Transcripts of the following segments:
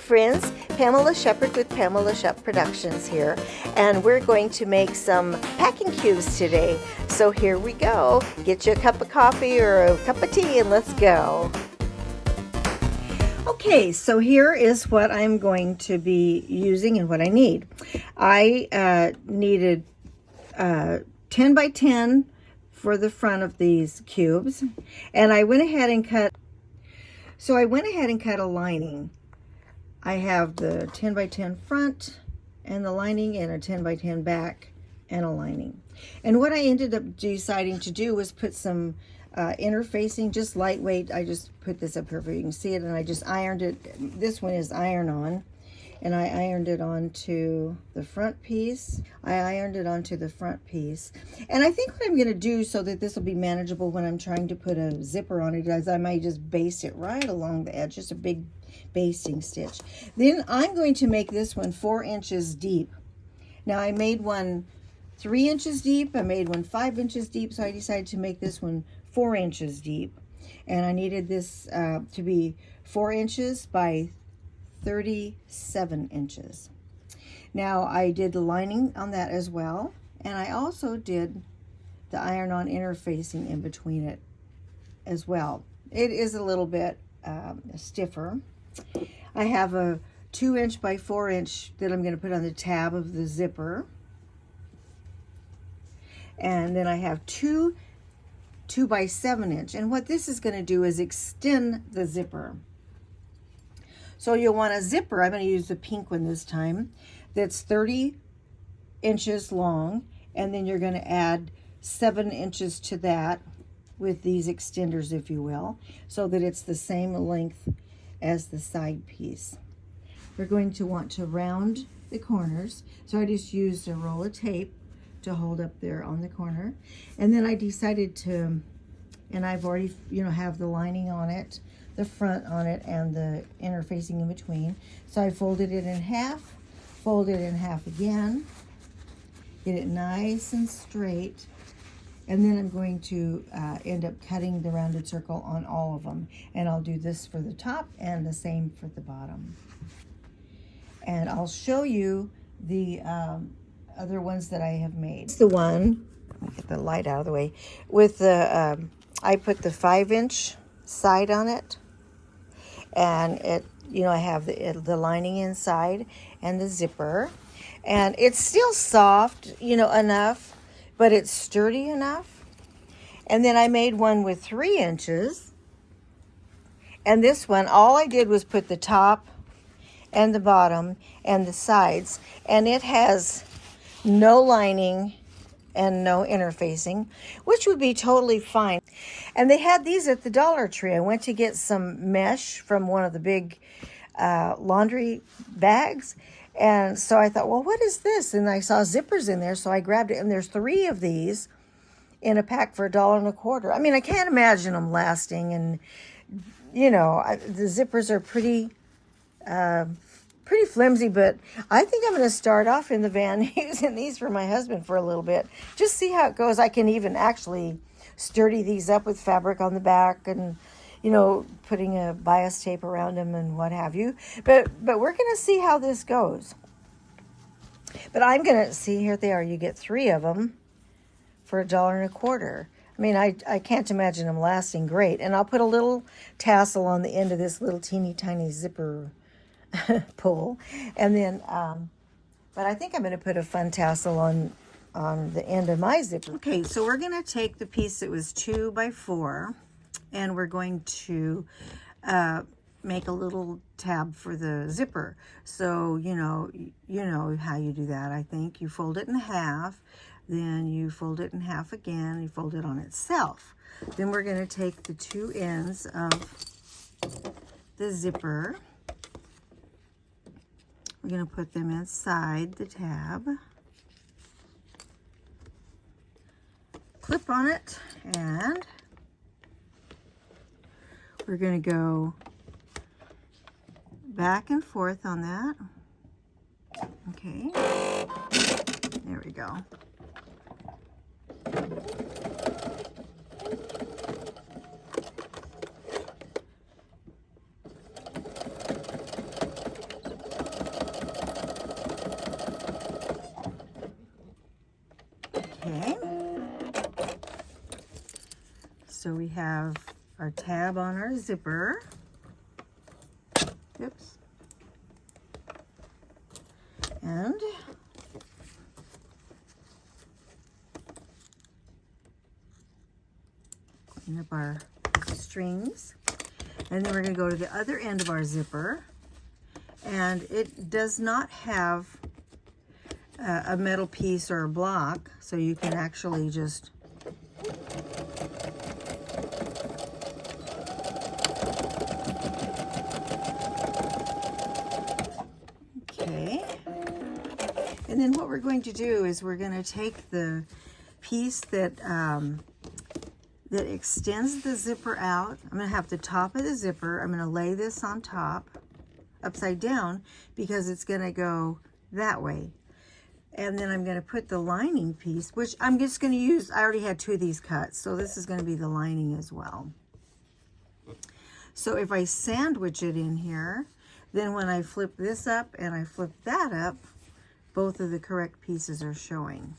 friends, Pamela Shepherd with Pamela Shep Productions here, and we're going to make some packing cubes today. So here we go. Get you a cup of coffee or a cup of tea and let's go. Okay, so here is what I'm going to be using and what I need. I needed 10 by 10 for the front of these cubes, and I went ahead and cut a lining. I have the 10 by 10 front and the lining, and a 10 by 10 back and a lining. And what I ended up deciding to do was put some interfacing, just lightweight. I just put this up here for you can see it, and I just ironed it. This one is iron-on, and I ironed it onto the front piece. And I think what I'm going to do, so that this will be manageable when I'm trying to put a zipper on it, is I might just baste it right along the edge, just a big basting stitch. Then I'm going to make this one 4 inches deep. Now I made one 3 inches deep, I made one 5 inches deep, so I decided to make this one 4 inches deep. And I needed this to be 4 inches by 37 inches. Now I did the lining on that as well, and I also did the iron-on interfacing in between it as well. It is a little bit stiffer. I have a 2 inch by 4 inch that I'm going to put on the tab of the zipper, and then I have two 2 by 7 inch, and what this is going to do is extend the zipper. So you'll want a zipper. I'm going to use the pink one this time, that's 30 inches long, and then you're going to add 7 inches to that with these extenders, if you will, so that it's the same length as the side piece. We're going to want to round the corners, so I just used a roll of tape to hold up there on the corner. And then I decided to, and I've already, have the lining on it, the front on it, and the interfacing in between. So I folded it in half, folded it in half again, get it nice and straight, and then I'm going to end up cutting the rounded circle on all of them. And I'll do this for the top and the same for the bottom. And I'll show you the other ones that I have made. It's the one, let me get the light out of the way, with the, I put the 5 inch side on it, and it, I have the lining inside and the zipper, and it's still soft, enough, but it's sturdy enough. And then I made one with 3 inches, and this one, all I did was put the top and the bottom and the sides, and it has no lining and no interfacing, which would be totally fine. And they had these at the Dollar Tree. I went to get some mesh from one of the big laundry bags, and so I thought, well, what is this? And I saw zippers in there, so I grabbed it, and there's 3 of these in a pack for $1.25. I mean, I can't imagine them lasting, and the zippers are pretty flimsy, but I think I'm going to start off in the van using these for my husband for a little bit. Just see how it goes. I can even actually sturdy these up with fabric on the back, and putting a bias tape around them and what have you. But we're going to see how this goes. But I'm going to see, here they are. You get 3 of them for $1.25. I mean, I can't imagine them lasting great. And I'll put a little tassel on the end of this little teeny tiny zipper pull, and then but I think I'm going to put a fun tassel on the end of my zipper. Okay, so we're going to take the piece that was 2 by 4, and we're going to make a little tab for the zipper. So you know how you do that. I think you fold it in half, then you fold it in half again, you fold it on itself. Then we're going to take the 2 ends of the zipper. We're going to put them inside the tab, clip on it, and we're going to go back and forth on that. Okay, there we go. So we have our tab on our zipper. Oops. And clean up our strings. And then we're going to go to the other end of our zipper. And it does not have a metal piece or a block, so you can actually just okay. And then what we're going to do is we're going to take the piece that that extends the zipper out. I'm going to have the top of the zipper. I'm going to lay this on top upside down because it's going to go that way. And then I'm going to put the lining piece, which I'm just going to use, I already had 2 of these cuts, so this is going to be the lining as well. So if I sandwich it in here, then when I flip this up and I flip that up, both of the correct pieces are showing.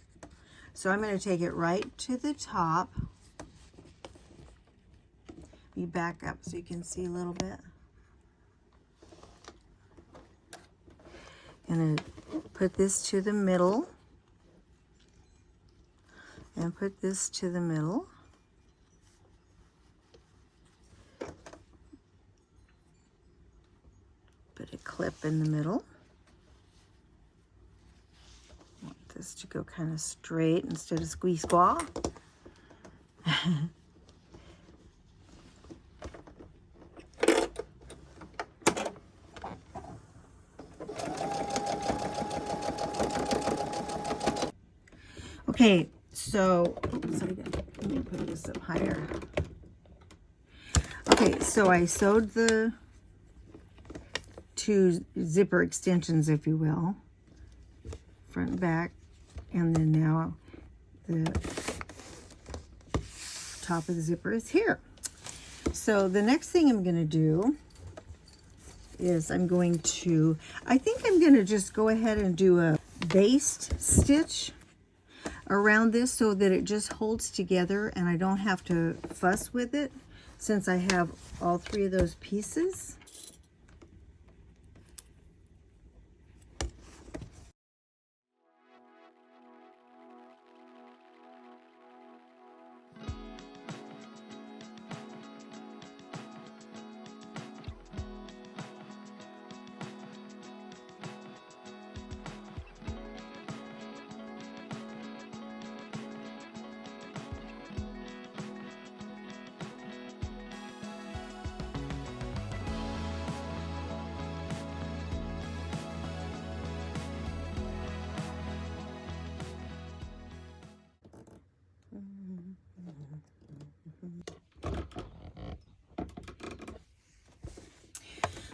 So I'm going to take it right to the top. You back up so you can see a little bit. Gonna put this to the middle and put this to the middle. Put a clip in the middle. Want this to go kind of straight instead of squee squaw. Okay, so oops, let me put this up higher. Okay, so I sewed the 2 zipper extensions, if you will, front and back, and then now the top of the zipper is here. So the next thing I'm going to do is I think I'm going to just go ahead and do a baste stitch around this so that it just holds together and I don't have to fuss with it since I have all 3 of those pieces.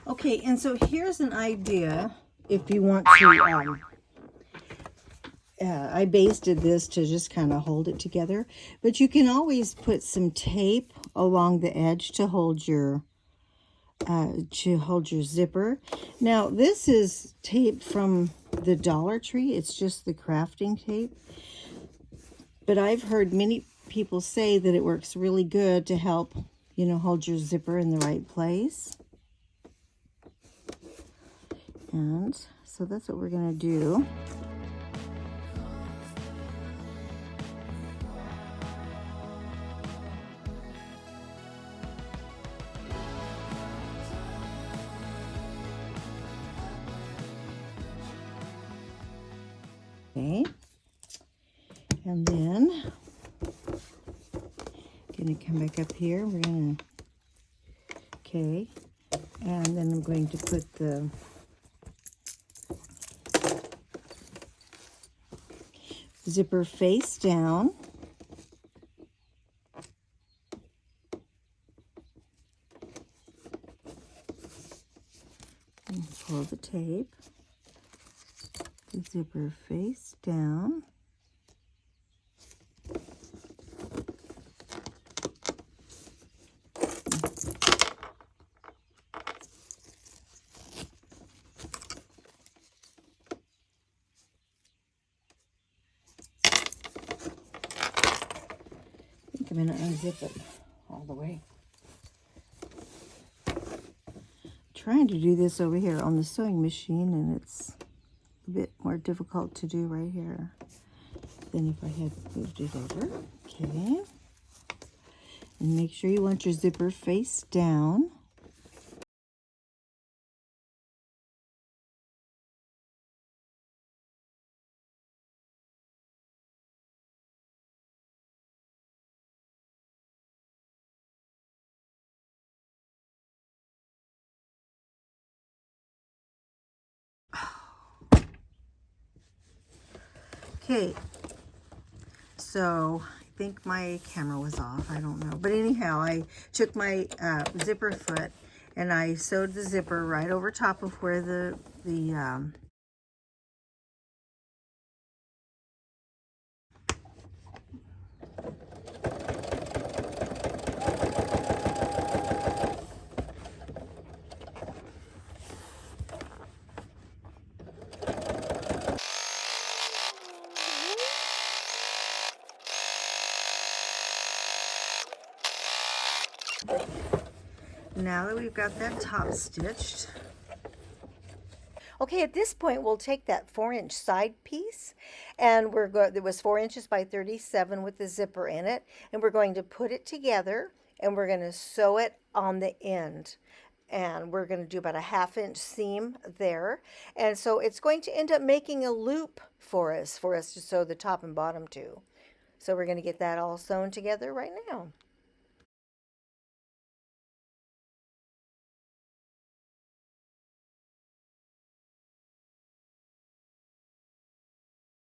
Okay, and so here's an idea if you want to, I basted this to just kind of hold it together, but you can always put some tape along the edge to hold your zipper. Now this is tape from the Dollar Tree. It's just the crafting tape, but I've heard many people say that it works really good to help, you know, hold your zipper in the right place. And so that's what we're going to do. Okay. And then going to come back up here. We're going to, okay. And then I'm going to put the zipper face down. And pull the tape. The zipper face down. I'm going to unzip it the way. Trying to do this over here on the sewing machine, and it's a bit more difficult to do right here than if I had moved it over. Okay. And make sure you want your zipper face down. Okay, so I think my camera was off, I don't know. But anyhow, I took my zipper foot and I sewed the zipper right over top of where the now that we've got that top stitched. Okay, at this point, we'll take that 4-inch side piece, and it was 4 inches by 37 with the zipper in it, and we're going to put it together, and we're going to sew it on the end. And we're going to do about a 1/2 inch seam there. And so it's going to end up making a loop for us to sew the top and bottom to. So we're going to get that all sewn together right now.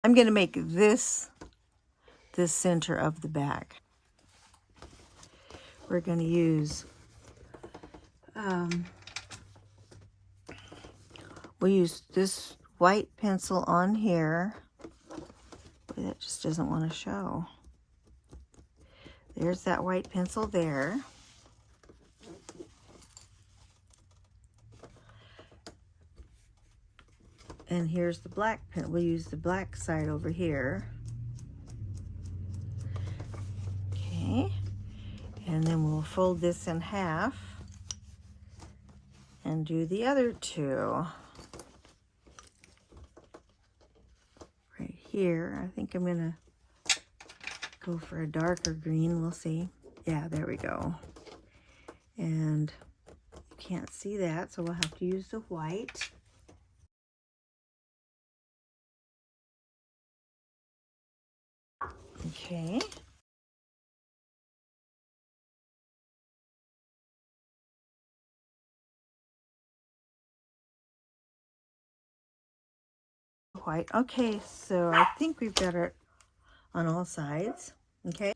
I'm going to make this the center of the back. We're going to use, we'll use this white pencil on here. Boy, that just doesn't want to show. There's that white pencil there. And here's the black pen. We'll use the black side over here. Okay. And then we'll fold this in half and do the other two. Right here. I think I'm gonna go for a darker green. We'll see. Yeah, there we go. And you can't see that, so we'll have to use the white. Okay. White. Okay, so I think we've got it on all sides. Okay.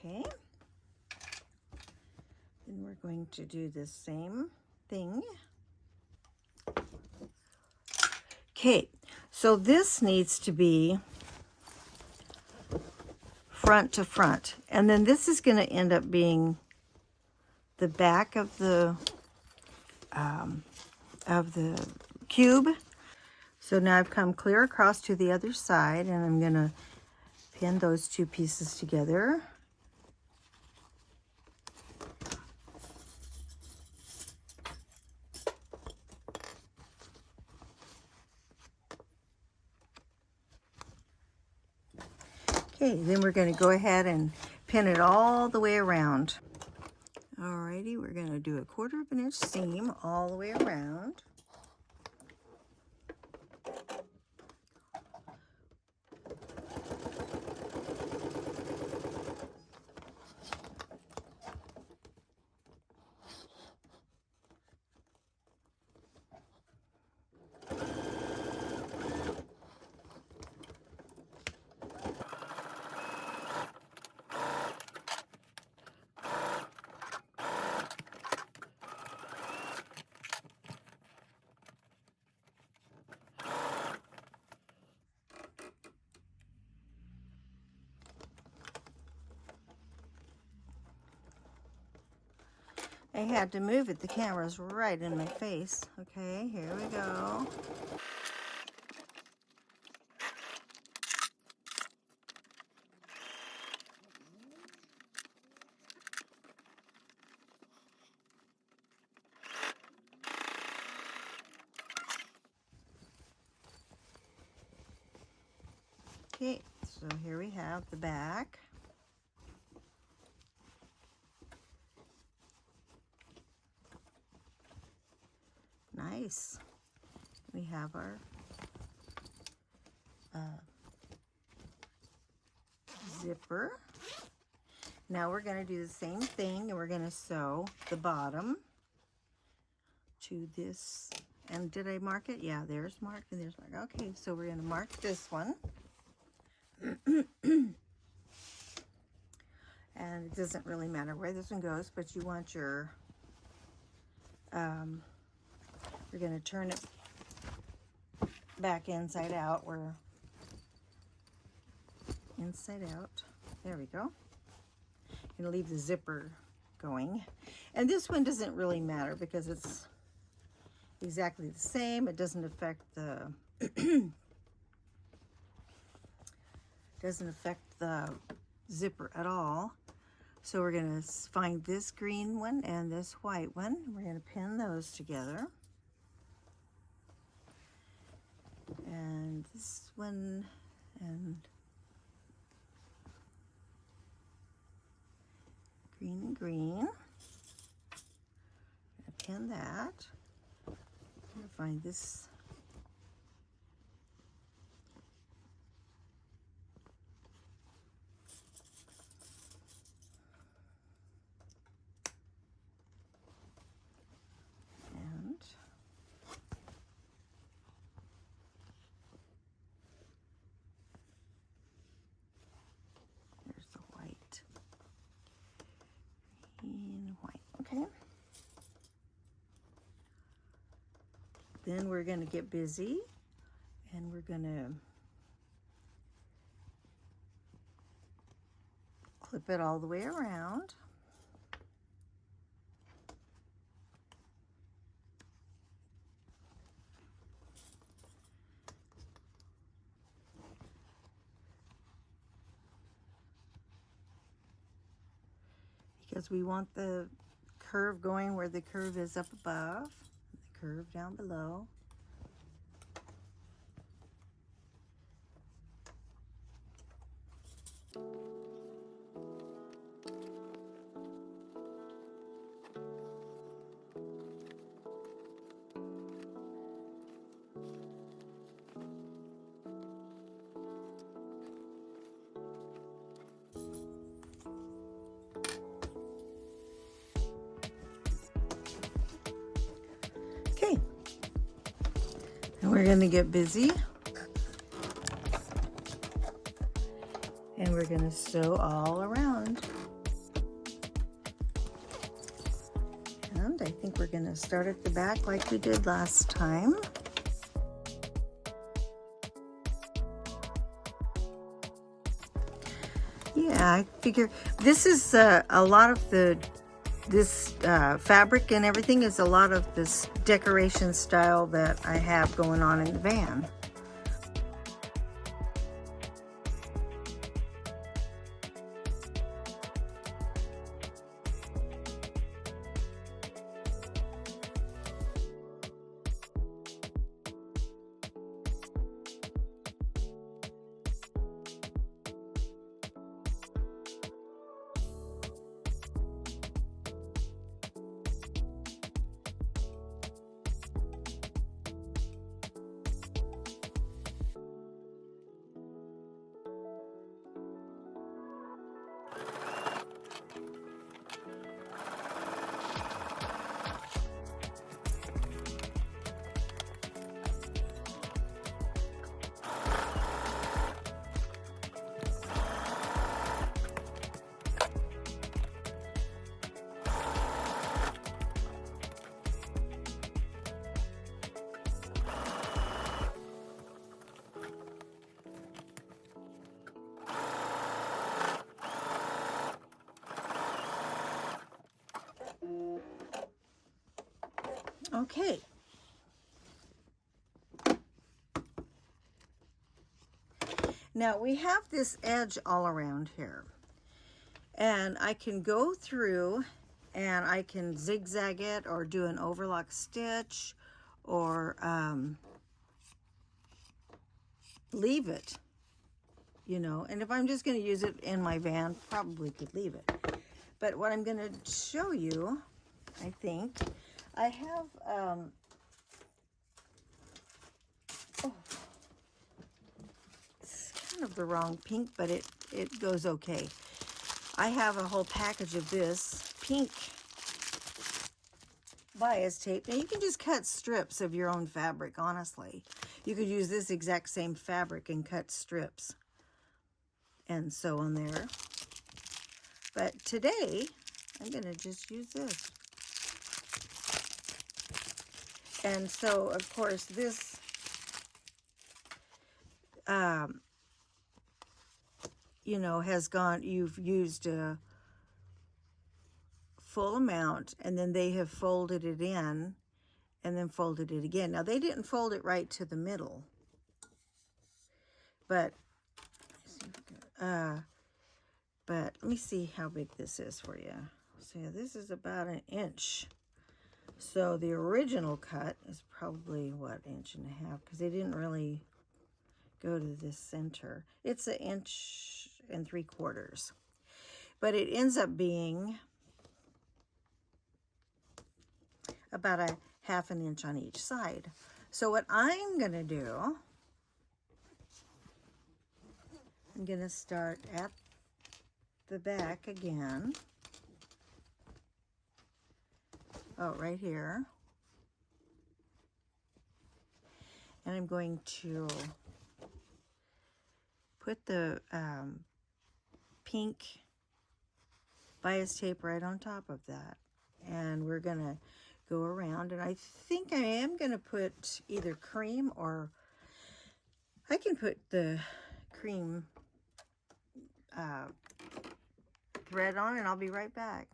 Okay, then we're going to do the same thing. Okay, so this needs to be front to front, and then this is going to end up being the back of the cube. So now I've come clear across to the other side, and I'm going to pin those two pieces together. Okay, then we're going to go ahead and pin it all the way around. Alrighty, we're going to do a 1/4 inch seam all the way around. I had to move it. The camera's right in my face. Okay, here we go. Okay, so here we have the back. Nice. We have our zipper. Now we're going to do the same thing, and we're going to sew the bottom to this. And did I mark it? Yeah, there's marked and there's marked. Okay, so we're going to mark this one. And it doesn't really matter where this one goes, but you want your, we're going to turn it back inside out. We're inside out. There we go. Going to leave the zipper going. And this one doesn't really matter because it's exactly the same. It doesn't affect the doesn't affect the zipper at all. So we're going to find this green one and this white one. We're going to pin those together. And this one and green and green. I'm going to pin that. I'm going to find this and there's the white. Green, white. Okay. Then we're going to get busy and we're going to clip it all the way around. Because we want the curve going where the curve is up above, the curve down below. Okay, and we're going to get busy and we're going to sew all around. And I think we're going to start at the back like we did last time. Yeah, I figure this is a lot of this fabric and everything is a lot of this decoration style that I have going on in the van. Okay. Now we have this edge all around here, and I can go through and I can zigzag it or do an overlock stitch or leave it, you know. And if I'm just going to use it in my van, probably could leave it. But what I'm going to show you, I think, I have, oh, it's kind of the wrong pink, but it goes okay. I have a whole package of this pink bias tape. Now you can just cut strips of your own fabric, honestly. You could use this exact same fabric and cut strips and sew on there. But today, I'm going to just use this. And so, of course, this, you know, has gone, you've used a full amount, and then they have folded it in and then folded it again. Now, they didn't fold it right to the middle, but let me see how big this is for you. So yeah, this is about 1 inch. So the original cut is probably, what, 1.5 inches, because they didn't really go to this center. It's 1 3/4 inches. But it ends up being about 1/2 inch on each side. So what I'm going to do, I'm going to start at the back again. Oh, right here. And I'm going to put the pink bias tape right on top of that. And we're going to go around. And I think I am going to put either cream, or I can put the cream thread on, and I'll be right back.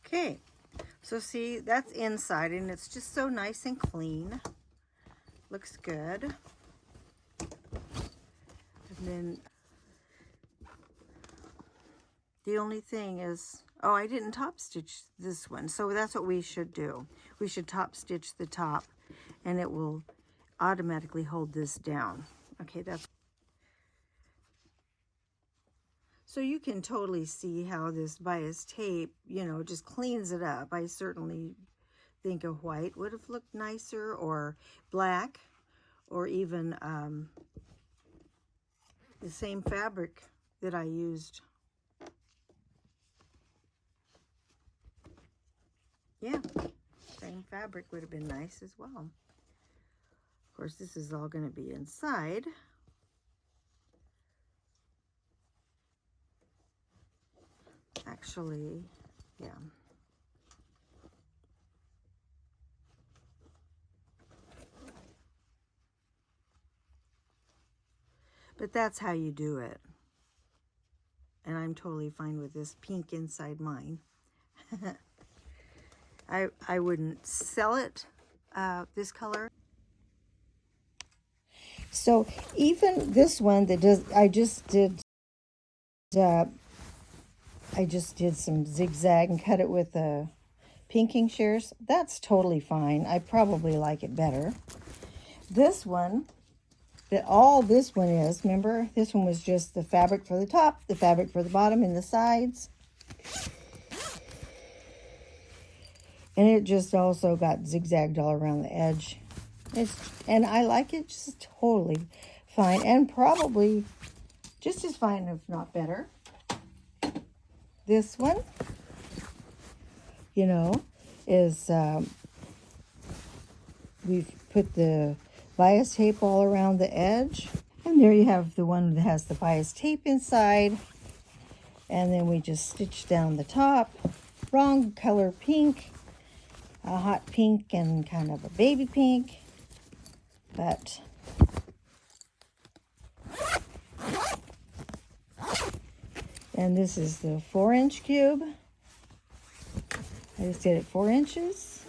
Okay, so see, that's inside, and it's just so nice and clean. Looks good. And then the only thing is, oh, I didn't top stitch this one, so that's what we should do. We should top stitch the top, and it will automatically hold this down. Okay, that's... So you can totally see how this bias tape, you know, just cleans it up. I certainly think a white would have looked nicer, or black, or even the same fabric that I used. Yeah, same fabric would have been nice as well. Of course, this is all going to be inside. Actually, Yeah. But that's how you do it. And I'm totally fine with this pink inside mine. I wouldn't sell it this color. So even this one that does, I just did some zigzag and cut it with the pinking shears. That's totally fine. I probably like it better. This one, all this one is, remember, this one was just the fabric for the top, the fabric for the bottom and the sides. And it just also got zigzagged all around the edge. And I like it just totally fine, and probably just as fine, if not better. This one, you know, is, we've put the bias tape all around the edge. And there you have the one that has the bias tape inside. And then we just stitch down the top. Wrong color pink. A hot pink and kind of a baby pink. But and this is the 4-inch cube. I just did it 4 inches.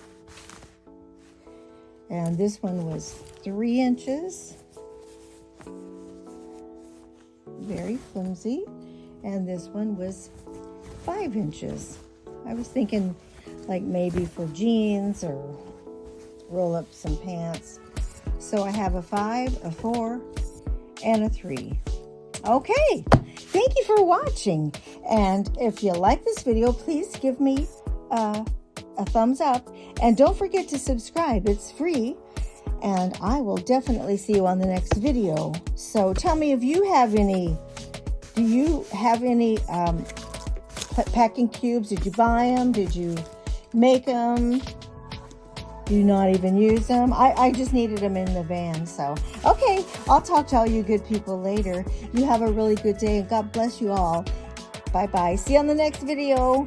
And this one was 3 inches. Very flimsy. And this one was 5 inches. I was thinking like maybe for jeans or roll up some pants. So I have a 5, a 4, and a 3. Okay, thank you for watching. And if you like this video, please give me a thumbs up. And don't forget to subscribe. It's free. And I will definitely see you on the next video. So tell me if you have any, do you have any packing cubes? Did you buy them? Did you make them? Do you not even use them? I just needed them in the van. So, okay, I'll talk to all you good people later. You have a really good day, and God bless you all. Bye-bye. See you on the next video.